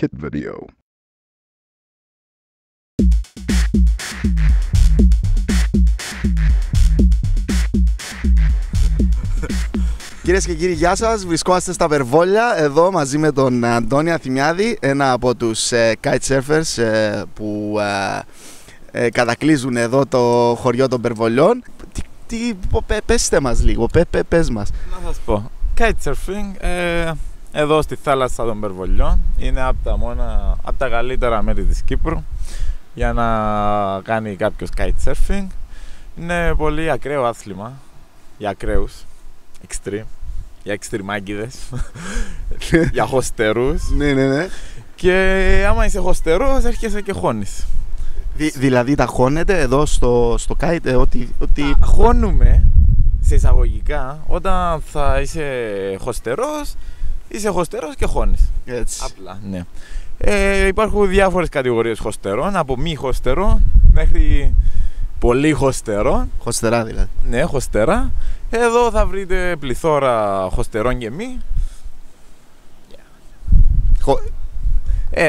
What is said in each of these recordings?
Kit video. Κυρίες και κύριοι, γεια σας. Βρισκόμαστε στα Βερβόλια, εδώ μαζί με τον Αντώνη Αθημιάδη, ένα από τους kitesurfers που κατακλείζουν εδώ το χωριό των Βερβολιών. Πέστε μας λίγο, πες μας. Να σας πω, kitesurfing εδώ στη θάλασσα των Βερβολιών είναι από τα καλύτερα μέρη της Κύπρου για να κάνει κάποιος kitesurfing. Είναι πολύ ακραίο άθλημα για ακραίους, extreme, για εξτριμάγκηδες, για χωστερούς. Ναι. Και άμα είσαι χωστερός έρχεσαι και χώνεις. Δηλαδή τα χώνετε εδώ στο kite, ότι... Χώνουμε σε εισαγωγικά όταν θα είσαι χωστερός και χώνεις. Έτσι. Απλά, ναι. Υπάρχουν διάφορες κατηγορίες χωστερών, από μη χωστερό μέχρι πολύ χωστερό. Χωστερά δηλαδή. Ναι, χωστερά. Εδώ θα βρείτε πληθώρα χωστερών και μη.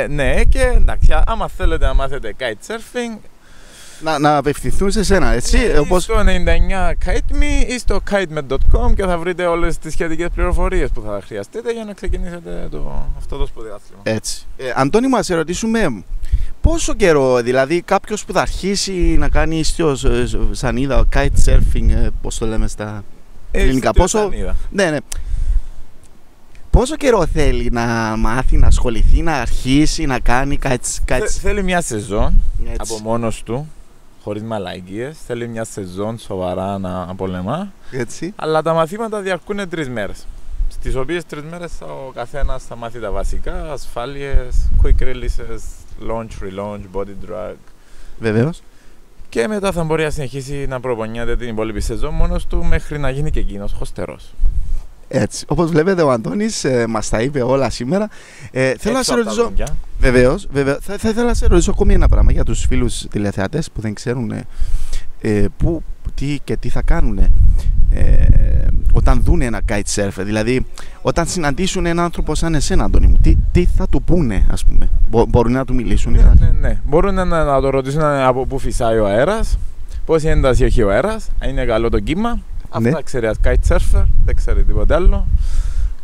Ναι, και εντάξει, άμα θέλετε να μάθετε kitesurfing, να απευθυνθούν σε σένα, έτσι. Όπως... στο 99 KiteMe ή στο kitemed.com και θα βρείτε όλες τις σχετικές πληροφορίες που θα χρειαστείτε για να ξεκινήσετε αυτό το σπουδαίο άθλημα. Έτσι. Αντώνη, μας ερωτήσουμε πόσο καιρό, δηλαδή κάποιος που θα αρχίσει να κάνει ιστιός σανίδα, kitesurfing, πώς το λέμε στα ελληνικά, ναι. Πόσο καιρό θέλει να μάθει, να ασχοληθεί, να αρχίσει, να κάνει Θέλει μια σεζόν έτσι. Από μόνος του, χωρίς μαλαγίες. Θέλει μια σεζόν σοβαρά να πολεμά. Έτσι. Αλλά τα μαθήματα διαρκούν 3 μέρες. Στις οποίες 3 μέρες ο καθένας θα μάθει τα βασικά, ασφάλειες, quick releases, launch, relaunch, body drag. Βεβαίως. Και μετά θα μπορεί να συνεχίσει να προπονιέται την υπόλοιπη σεζόν μόνος του μέχρι να γίνει και εκείνος χωστερός. Έτσι, όπως βλέπετε ο Αντώνης μας τα είπε όλα σήμερα. Θέλω να σε ρωτήσω, βεβαίως, θα ήθελα να σε ρωτήσω ακόμη ένα πράγμα για τους φίλους τηλεθεατές που δεν ξέρουν τι θα κάνουν όταν δουν ένα kitesurfer. Δηλαδή, όταν συναντήσουν έναν άνθρωπο σαν εσένα, Αντώνη μου, τι θα του πούνε, ας πούμε. Μπορούν να του μιλήσουν? Ναι. Μπορούν να το ρωτήσουν από πού φυσάει ο αέρας, πόση ένταση έχει ο αέρας, αν είναι καλό το κύμα. Αυτά ξέρει ένας kitesurfer, δεν ξέρει τίποτε άλλο.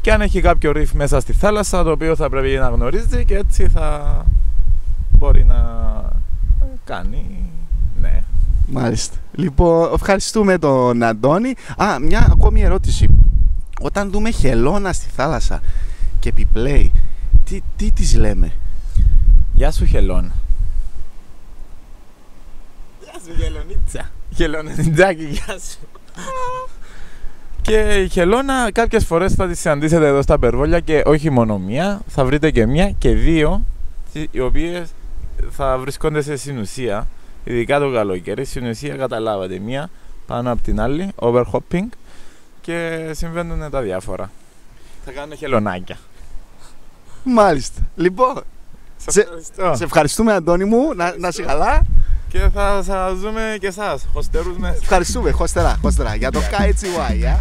Και αν έχει κάποιο reef μέσα στη θάλασσα, το οποίο θα πρέπει να γνωρίζει και έτσι θα μπορεί να κάνει. Ναι. Μάλιστα. Λοιπόν, ευχαριστούμε τον Αντώνη. Μια ακόμη ερώτηση. Όταν δούμε χελώνα στη θάλασσα και επιπλέει, τι τις λέμε? Γεια σου χελώνα. Γεια σου χελωνίτσα. Χελωνιτζάκι, γεια σου. Και η χελώνα κάποιες φορές θα τη συναντήσετε εδώ στα Βερβόλια και όχι μόνο μία, θα βρείτε και μία και δύο, οι οποίες θα βρισκόνται σε συνουσία, ειδικά το καλοκαίρι. Συνουσία καταλάβατε, μία πάνω από την άλλη, overhopping, και συμβαίνουν τα διάφορα. Θα κάνουν χελωνάκια. Μάλιστα. Λοιπόν, σε ευχαριστούμε, Αντώνη μου, να είσαι καλά. Και θα σας δούμε και εσάς, χωστερούς μέσα. Ευχαριστούμε, χωστερά, για το KTY.